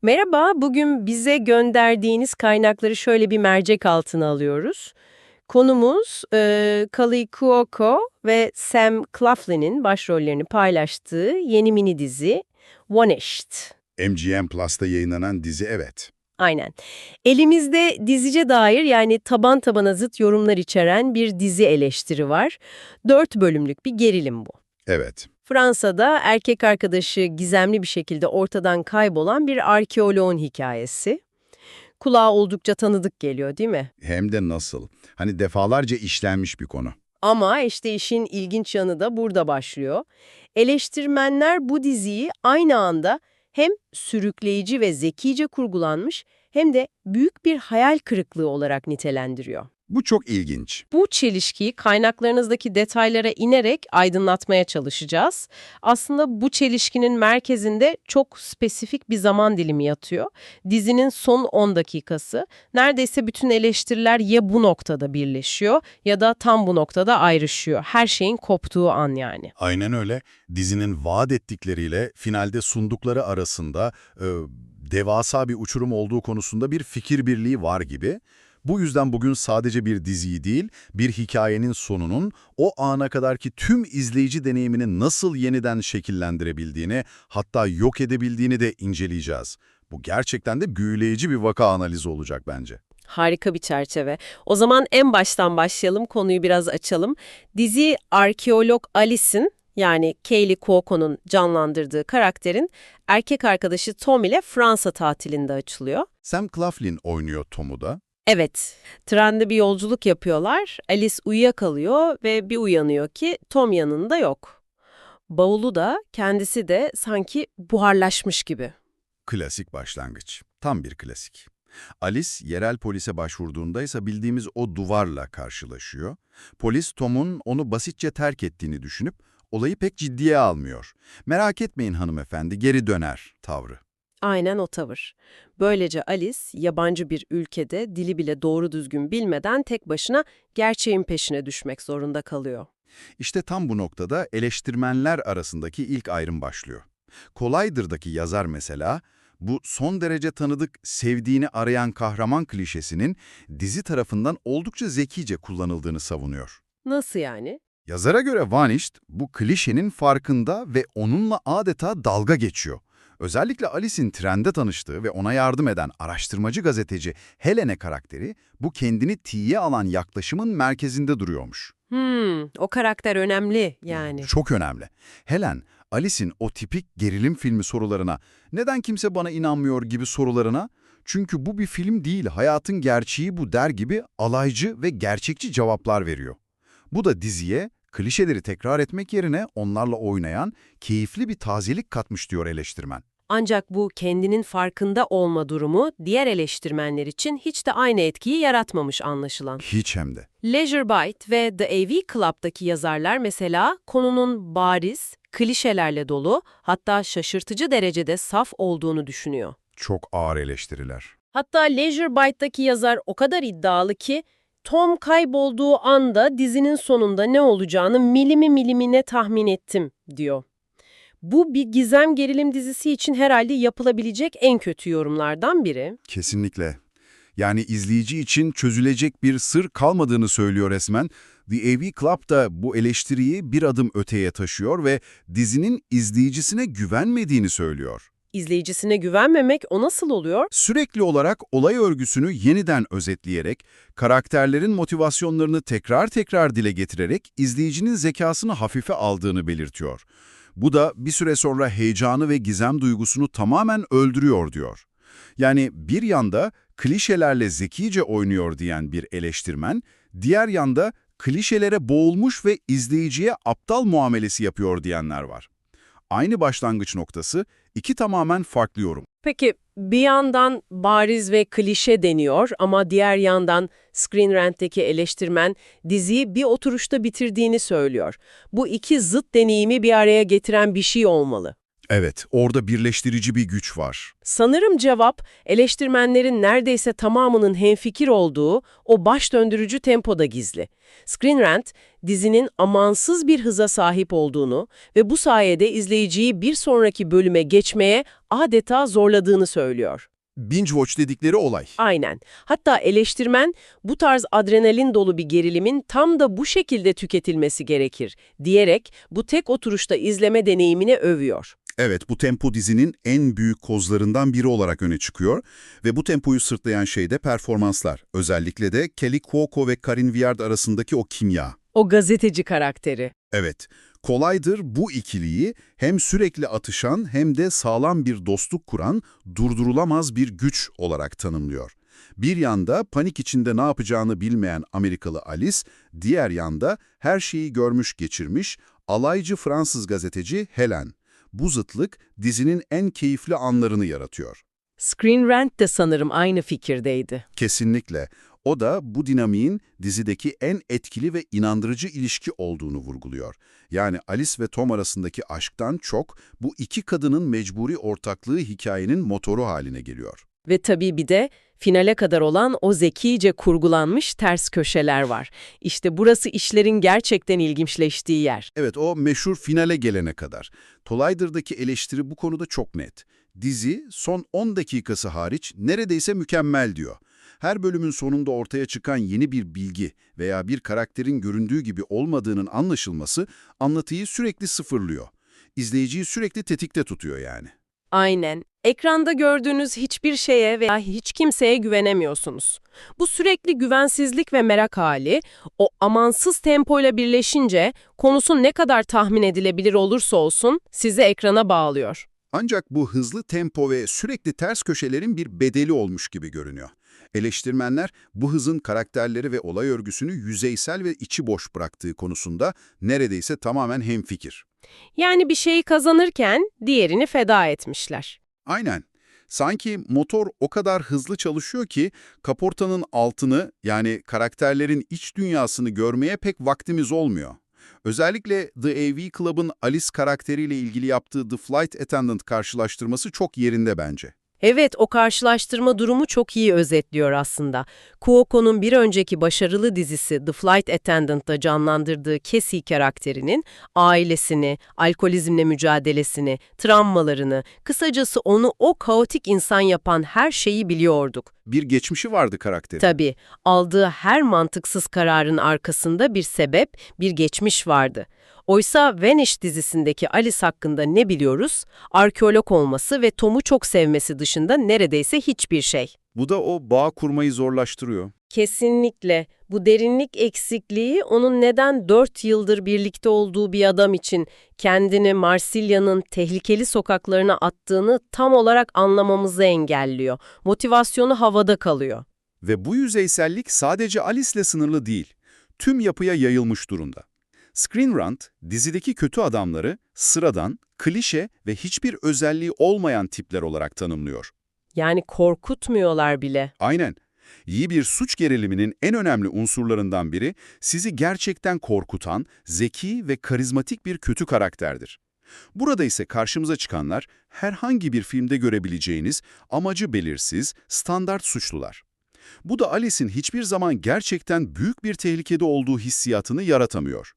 Merhaba, bugün bize gönderdiğiniz kaynakları şöyle bir mercek altına alıyoruz. Konumuz Kaley Cuoco ve Sam Claflin'in başrollerini paylaştığı yeni mini dizi Vanished. MGM Plus'ta yayınlanan dizi evet. Aynen. Elimizde dizice dair yani taban tabana zıt yorumlar içeren bir dizi eleştiri var. 4 bölümlük bir gerilim bu. Evet. Fransa'da erkek arkadaşı gizemli bir şekilde ortadan kaybolan bir arkeoloğun hikayesi. Kulağa oldukça tanıdık geliyor, değil mi? Hem de nasıl. Hani defalarca işlenmiş bir konu. Ama işte işin ilginç yanı da burada başlıyor. Eleştirmenler bu diziyi aynı anda hem sürükleyici ve zekice kurgulanmış hem de büyük bir hayal kırıklığı olarak nitelendiriyor. Bu çok ilginç. Bu çelişkiyi kaynaklarınızdaki detaylara inerek aydınlatmaya çalışacağız. Aslında bu çelişkinin merkezinde çok spesifik bir zaman dilimi yatıyor. Dizinin son 10 dakikası. Neredeyse bütün eleştiriler ya bu noktada birleşiyor ya da tam bu noktada ayrışıyor. Her şeyin koptuğu an yani. Aynen öyle. Dizinin vaat ettikleriyle finalde sundukları arasında devasa bir uçurum olduğu konusunda bir fikir birliği var gibi. Bu yüzden bugün sadece bir diziyi değil, bir hikayenin sonunun o ana kadarki tüm izleyici deneyimini nasıl yeniden şekillendirebildiğini, hatta yok edebildiğini de inceleyeceğiz. Bu gerçekten de büyüleyici bir vaka analizi olacak bence. Harika bir çerçeve. O zaman en baştan başlayalım, konuyu biraz açalım. Dizi arkeolog Alice'in yani Kaley Cuoco'nun canlandırdığı karakterin erkek arkadaşı Tom ile Fransa tatilinde açılıyor. Sam Claflin oynuyor Tom'u da. Evet, trende bir yolculuk yapıyorlar. Alice uyuyakalıyor ve bir uyanıyor ki Tom yanında yok. Bavulu da kendisi de sanki buharlaşmış gibi. Klasik başlangıç. Tam bir klasik. Alice, yerel polise başvurduğunda ise bildiğimiz o duvarla karşılaşıyor. Polis, Tom'un onu basitçe terk ettiğini düşünüp olayı pek ciddiye almıyor. "Merak etmeyin hanımefendi, geri döner" tavrı. Aynen o tavır. Böylece Alice, yabancı bir ülkede dili bile doğru düzgün bilmeden tek başına gerçeğin peşine düşmek zorunda kalıyor. İşte tam bu noktada eleştirmenler arasındaki ilk ayrım başlıyor. Kolaydır'daki yazar mesela, bu son derece tanıdık sevdiğini arayan kahraman klişesinin dizi tarafından oldukça zekice kullanıldığını savunuyor. Nasıl yani? Yazara göre Vanished bu klişenin farkında ve onunla adeta dalga geçiyor. Özellikle Alice'in trende tanıştığı ve ona yardım eden araştırmacı gazeteci Helene karakteri bu kendini tiye alan yaklaşımın merkezinde duruyormuş. O karakter önemli yani. Çok önemli. Helen, Alice'in o tipik gerilim filmi sorularına, "Neden kimse bana inanmıyor?" gibi sorularına, "Çünkü bu bir film değil, hayatın gerçeği bu" der gibi alaycı ve gerçekçi cevaplar veriyor. Bu da diziye klişeleri tekrar etmek yerine onlarla oynayan keyifli bir tazelik katmış diyor eleştirmen. Ancak bu kendinin farkında olma durumu diğer eleştirmenler için hiç de aynı etkiyi yaratmamış anlaşılan. Hiç hem de. Leisure Byte ve The AV Club'daki yazarlar mesela konunun bariz, klişelerle dolu, hatta şaşırtıcı derecede saf olduğunu düşünüyor. Çok ağır eleştiriler. Hatta Leisure Byte'daki yazar o kadar iddialı ki Tom kaybolduğu anda dizinin sonunda ne olacağını milimi milimine tahmin ettim diyor. Bu bir gizem gerilim dizisi için herhalde yapılabilecek en kötü yorumlardan biri. Kesinlikle. Yani izleyici için çözülecek bir sır kalmadığını söylüyor resmen. The AV Club da bu eleştiriyi bir adım öteye taşıyor ve dizinin izleyicisine güvenmediğini söylüyor. İzleyicisine güvenmemek o nasıl oluyor? Sürekli olarak olay örgüsünü yeniden özetleyerek, karakterlerin motivasyonlarını tekrar tekrar dile getirerek izleyicinin zekasını hafife aldığını belirtiyor. Bu da bir süre sonra heyecanı ve gizem duygusunu tamamen öldürüyor diyor. Yani bir yanda klişelerle zekice oynuyor diyen bir eleştirmen, diğer yanda klişelere boğulmuş ve izleyiciye aptal muamelesi yapıyor diyenler var. Aynı başlangıç noktası, iki tamamen farklı yorum. Peki bir yandan bariz ve klişe deniyor ama diğer yandan Screen Rant'teki eleştirmen diziyi bir oturuşta bitirdiğini söylüyor. Bu iki zıt deneyimi bir araya getiren bir şey olmalı. Evet, orada birleştirici bir güç var. Sanırım cevap eleştirmenlerin neredeyse tamamının hemfikir olduğu o baş döndürücü tempoda gizli. Screen Rant, dizinin amansız bir hıza sahip olduğunu ve bu sayede izleyiciyi bir sonraki bölüme geçmeye adeta zorladığını söylüyor. Binge watch dedikleri olay. Aynen. Hatta eleştirmen bu tarz adrenalin dolu bir gerilimin tam da bu şekilde tüketilmesi gerekir diyerek bu tek oturuşta izleme deneyimini övüyor. Evet, bu tempo dizinin en büyük kozlarından biri olarak öne çıkıyor ve bu tempoyu sırtlayan şey de performanslar. Özellikle de Kelly Cuoco ve Karin Viard arasındaki o kimya. O gazeteci karakteri. Evet, kolaydır bu ikiliyi hem sürekli atışan hem de sağlam bir dostluk kuran durdurulamaz bir güç olarak tanımlıyor. Bir yanda panik içinde ne yapacağını bilmeyen Amerikalı Alice, diğer yanda her şeyi görmüş geçirmiş alaycı Fransız gazeteci Helen. Bu zıtlık dizinin en keyifli anlarını yaratıyor. Screen Rant de sanırım aynı fikirdeydi. Kesinlikle. O da bu dinamiğin dizideki en etkili ve inandırıcı ilişki olduğunu vurguluyor. Yani Alice ve Tom arasındaki aşktan çok bu iki kadının mecburi ortaklığı hikayenin motoru haline geliyor. Ve tabii bir de finale kadar olan o zekice kurgulanmış ters köşeler var. İşte burası işlerin gerçekten ilginçleştiği yer. Evet, o meşhur finale gelene kadar. Collider'daki eleştiri bu konuda çok net. Dizi son 10 dakikası hariç neredeyse mükemmel diyor. Her bölümün sonunda ortaya çıkan yeni bir bilgi veya bir karakterin göründüğü gibi olmadığının anlaşılması anlatıyı sürekli sıfırlıyor. İzleyiciyi sürekli tetikte tutuyor yani. Aynen. Ekranda gördüğünüz hiçbir şeye veya hiç kimseye güvenemiyorsunuz. Bu sürekli güvensizlik ve merak hali, o amansız tempoyla birleşince konusu ne kadar tahmin edilebilir olursa olsun sizi ekrana bağlıyor. Ancak bu hızlı tempo ve sürekli ters köşelerin bir bedeli olmuş gibi görünüyor. Eleştirmenler bu hızın karakterleri ve olay örgüsünü yüzeysel ve içi boş bıraktığı konusunda neredeyse tamamen hemfikir. Yani bir şeyi kazanırken diğerini feda etmişler. Aynen. Sanki motor o kadar hızlı çalışıyor ki kaportanın altını yani karakterlerin iç dünyasını görmeye pek vaktimiz olmuyor. Özellikle The AV Club'ın Alice karakteriyle ilgili yaptığı The Flight Attendant karşılaştırması çok yerinde bence. Evet, o karşılaştırma durumu çok iyi özetliyor aslında. Cuoco'nun bir önceki başarılı dizisi The Flight Attendant'ta canlandırdığı Cassie karakterinin ailesini, alkolizmle mücadelesini, travmalarını, kısacası onu o kaotik insan yapan her şeyi biliyorduk. Bir geçmişi vardı karakterin. Tabii, aldığı her mantıksız kararın arkasında bir sebep, bir geçmiş vardı. Oysa Vanish dizisindeki Alice hakkında ne biliyoruz? Arkeolog olması ve Tom'u çok sevmesi dışında neredeyse hiçbir şey. Bu da o bağ kurmayı zorlaştırıyor. Kesinlikle. Bu derinlik eksikliği onun neden 4 yıldır birlikte olduğu bir adam için kendini Marsilya'nın tehlikeli sokaklarına attığını tam olarak anlamamızı engelliyor. Motivasyonu havada kalıyor. Ve bu yüzeysellik sadece Alice'le sınırlı değil. Tüm yapıya yayılmış durumda. Screen Rant, dizideki kötü adamları sıradan, klişe ve hiçbir özelliği olmayan tipler olarak tanımlıyor. Yani korkutmuyorlar bile. Aynen. İyi bir suç geriliminin en önemli unsurlarından biri sizi gerçekten korkutan, zeki ve karizmatik bir kötü karakterdir. Burada ise karşımıza çıkanlar herhangi bir filmde görebileceğiniz amacı belirsiz, standart suçlular. Bu da Alice'in hiçbir zaman gerçekten büyük bir tehlikede olduğu hissiyatını yaratamıyor.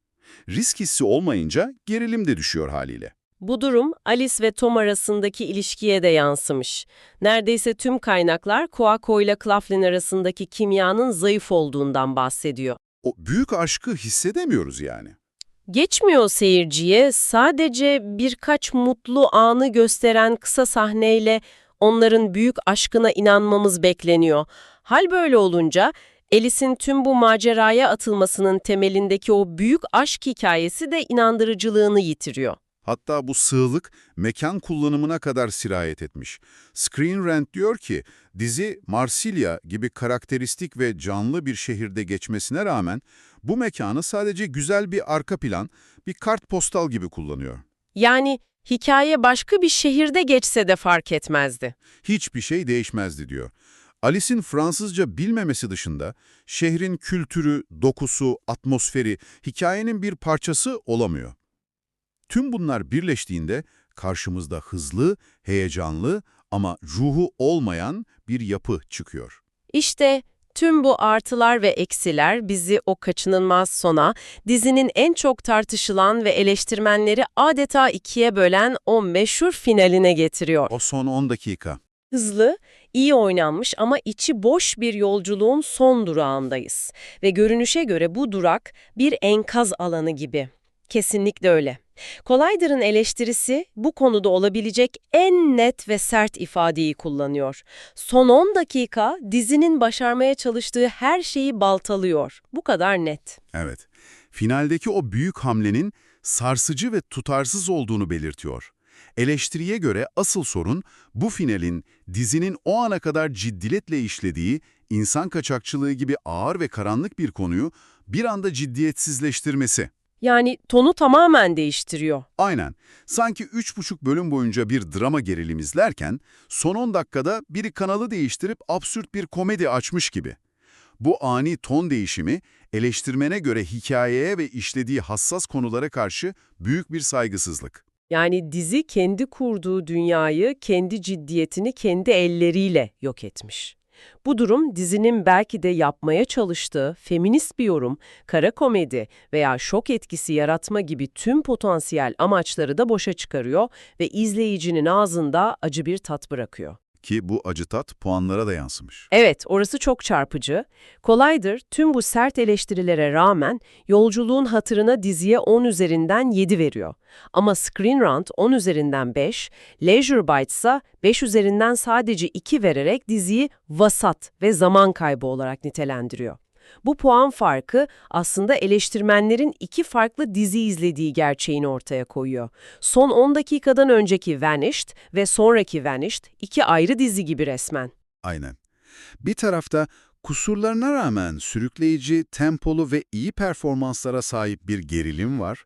Risk hissi olmayınca gerilim de düşüyor haliyle. Bu durum Alice ve Tom arasındaki ilişkiye de yansımış. Neredeyse tüm kaynaklar Cuoco ile Claflin arasındaki kimyanın zayıf olduğundan bahsediyor. O büyük aşkı hissedemiyoruz yani. Geçmiyor seyirciye, sadece birkaç mutlu anı gösteren kısa sahneyle onların büyük aşkına inanmamız bekleniyor. Hal böyle olunca Alice'in tüm bu maceraya atılmasının temelindeki o büyük aşk hikayesi de inandırıcılığını yitiriyor. Hatta bu sığlık mekan kullanımına kadar sirayet etmiş. Screen Rant diyor ki, dizi Marsilya gibi karakteristik ve canlı bir şehirde geçmesine rağmen bu mekanı sadece güzel bir arka plan, bir kartpostal gibi kullanıyor. Yani hikaye başka bir şehirde geçse de fark etmezdi. Hiçbir şey değişmezdi diyor. Alice'in Fransızca bilmemesi dışında şehrin kültürü, dokusu, atmosferi hikayenin bir parçası olamıyor. Tüm bunlar birleştiğinde karşımızda hızlı, heyecanlı ama ruhu olmayan bir yapı çıkıyor. İşte Tüm bu artılar ve eksiler bizi o kaçınılmaz sona, dizinin en çok tartışılan ve eleştirmenleri adeta ikiye bölen o meşhur finaline getiriyor. O son 10 dakika. Hızlı, iyi oynanmış ama içi boş bir yolculuğun son durağındayız. Ve görünüşe göre bu durak bir enkaz alanı gibi. Kesinlikle öyle. Collider'ın eleştirisi bu konuda olabilecek en net ve sert ifadeyi kullanıyor. Son 10 dakika dizinin başarmaya çalıştığı her şeyi baltalıyor. Bu kadar net. Evet. Finaldeki o büyük hamlenin sarsıcı ve tutarsız olduğunu belirtiyor. Eleştiriye göre asıl sorun bu finalin dizinin o ana kadar ciddiyetle işlediği insan kaçakçılığı gibi ağır ve karanlık bir konuyu bir anda ciddiyetsizleştirmesi. Yani tonu tamamen değiştiriyor. Aynen. Sanki 3,5 bölüm boyunca bir drama gerilim izlerken son 10 dakikada biri kanalı değiştirip absürt bir komedi açmış gibi. Bu ani ton değişimi eleştirmene göre hikayeye ve işlediği hassas konulara karşı büyük bir saygısızlık. Yani dizi kendi kurduğu dünyayı, kendi ciddiyetini kendi elleriyle yok etmiş. Bu durum dizinin belki de yapmaya çalıştığı feminist bir yorum, kara komedi veya şok etkisi yaratma gibi tüm potansiyel amaçları da boşa çıkarıyor ve izleyicinin ağzında acı bir tat bırakıyor. Ki bu acı tat puanlara da yansımış. Evet, orası çok çarpıcı. Collider tüm bu sert eleştirilere rağmen yolculuğun hatırına diziye 10 üzerinden 7 veriyor. Ama Screen Rant 10 üzerinden 5, Leisure Bites ise 5 üzerinden sadece 2 vererek diziyi vasat ve zaman kaybı olarak nitelendiriyor. Bu puan farkı aslında eleştirmenlerin iki farklı dizi izlediği gerçeğini ortaya koyuyor. Son 10 dakikadan önceki Vanished ve sonraki Vanished iki ayrı dizi gibi resmen. Aynen. Bir tarafta kusurlarına rağmen sürükleyici, tempolu ve iyi performanslara sahip bir gerilim var.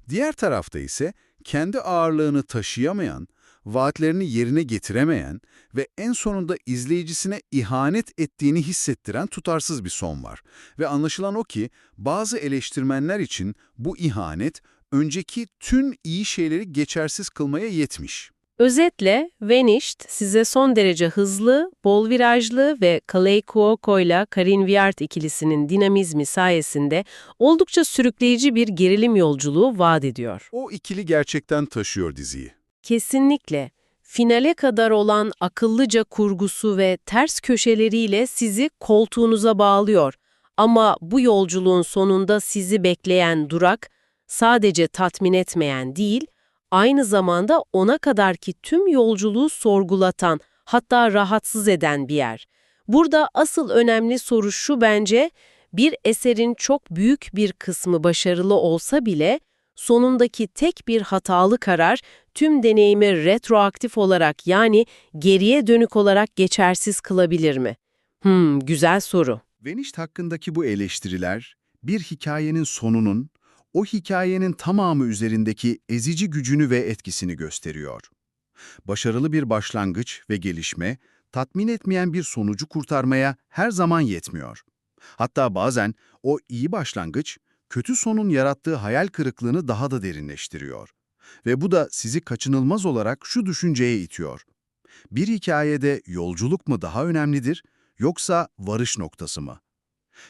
Diğer tarafta ise kendi ağırlığını taşıyamayan, vaatlerini yerine getiremeyen ve en sonunda izleyicisine ihanet ettiğini hissettiren tutarsız bir son var. Ve anlaşılan o ki bazı eleştirmenler için bu ihanet önceki tüm iyi şeyleri geçersiz kılmaya yetmiş. Özetle, Vanished size son derece hızlı, bol virajlı ve Kaley Cuoco ile Karin Viard ikilisinin dinamizmi sayesinde oldukça sürükleyici bir gerilim yolculuğu vaat ediyor. O ikili gerçekten taşıyor diziyi. Kesinlikle. Finale kadar olan akıllıca kurgusu ve ters köşeleriyle sizi koltuğunuza bağlıyor. Ama bu yolculuğun sonunda sizi bekleyen durak sadece tatmin etmeyen değil, aynı zamanda ona kadarki tüm yolculuğu sorgulatan, hatta rahatsız eden bir yer. Burada asıl önemli soru şu bence, bir eserin çok büyük bir kısmı başarılı olsa bile, sonundaki tek bir hatalı karar tüm deneyimi retroaktif olarak yani geriye dönük olarak geçersiz kılabilir mi? Güzel soru. Vanished hakkındaki bu eleştiriler, bir hikayenin sonunun, o hikayenin tamamı üzerindeki ezici gücünü ve etkisini gösteriyor. Başarılı bir başlangıç ve gelişme, tatmin etmeyen bir sonucu kurtarmaya her zaman yetmiyor. Hatta bazen o iyi başlangıç, kötü sonun yarattığı hayal kırıklığını daha da derinleştiriyor. Ve bu da sizi kaçınılmaz olarak şu düşünceye itiyor. Bir hikayede yolculuk mu daha önemlidir, yoksa varış noktası mı?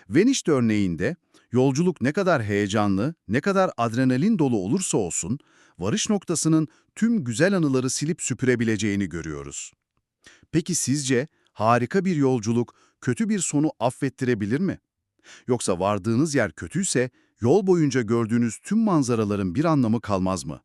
Vanished örneğinde yolculuk ne kadar heyecanlı, ne kadar adrenalin dolu olursa olsun, varış noktasının tüm güzel anıları silip süpürebileceğini görüyoruz. Peki sizce harika bir yolculuk kötü bir sonu affettirebilir mi? Yoksa vardığınız yer kötüyse yol boyunca gördüğünüz tüm manzaraların bir anlamı kalmaz mı?